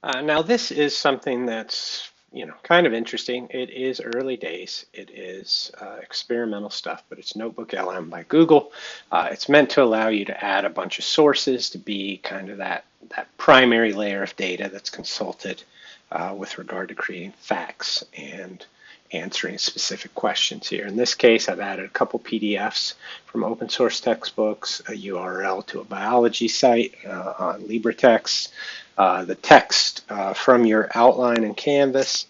Now this is something that's, kind of interesting. It is early days. It is experimental stuff, but it's NotebookLM by Google. It's meant to allow you to add a bunch of sources to be kind of that primary layer of data that's consulted with regard to creating facts and answering specific questions here. In this case, I've added a couple PDFs from open source textbooks, a URL to a biology site on LibreText, the text from your outline in Canvas,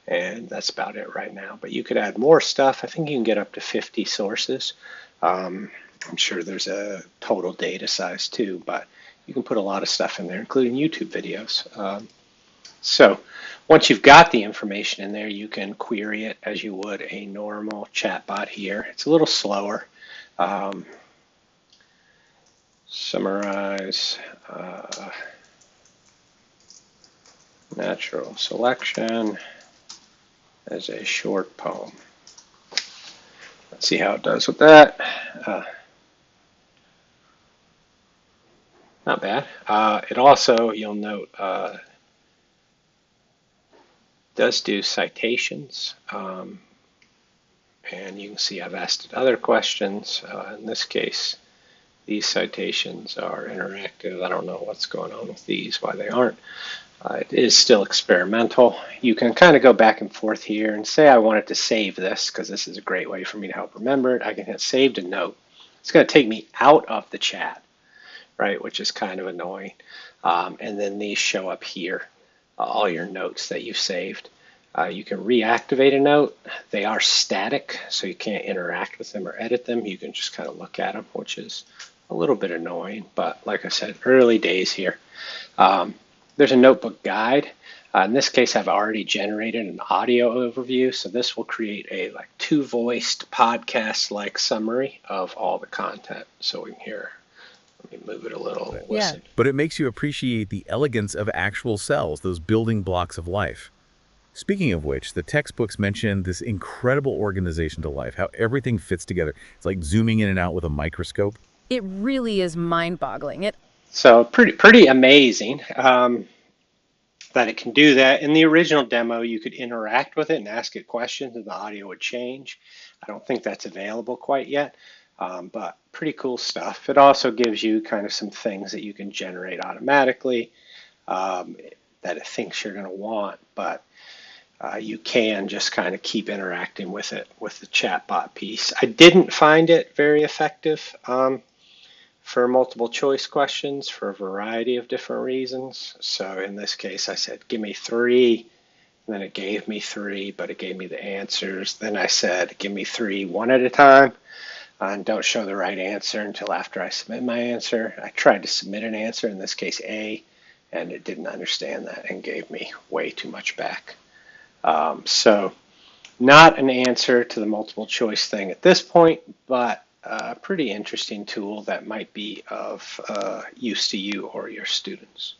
and that's about it right now. But you could add more stuff. I think you can get up to 50 sources. I'm sure there's a total data size too, but you can put a lot of stuff in there, including YouTube videos. So once you've got the information in there, you can query it as you would a normal chatbot here. It's a little slower. Summarize natural selection as a short poem. Let's see how it does with that. Not bad. It also, you'll note, does do citations. And you can see I've asked it other questions. In this case, these citations are interactive. I don't know what's going on with these, why they aren't. It is still experimental. You can kind of go back and forth here and say I wanted to save this because this is a great way for me to help remember it. I can hit save to note. It's going to take me out of the chat, right, which is kind of annoying. And then these show up here, all your notes that you've saved. You can reactivate a note. They are static, so you can't interact with them or edit them. You can just kind of look at them, which is a little bit annoying. But like I said, early days here. There's a notebook guide. In this case, I've already generated an audio overview, so this will create a two-voiced podcast-like summary of all the content. So we can hear. Let me move it a little and listen. But it makes you appreciate the elegance of actual cells, those building blocks of life. Speaking of which, the textbooks mention this incredible organization to life, how everything fits together. It's like zooming in and out with a microscope. It really is mind-boggling. So pretty amazing that it can do that. In the original demo, you could interact with it and ask it questions and the audio would change. I don't think that's available quite yet, but pretty cool stuff. It also gives you kind of some things that you can generate automatically that it thinks you're going to want, but you can just kind of keep interacting with it with the chatbot piece. I didn't find it very effective for multiple choice questions for a variety of different reasons. So in this case, I said, give me 3, and then it gave me 3, but it gave me the answers. Then I said, give me 3 one at a time, and don't show the right answer until after I submit my answer. I tried to submit an answer, in this case A, and it didn't understand that and gave me way too much back. So not an answer to the multiple choice thing at this point, but a pretty interesting tool that might be of use to you or your students.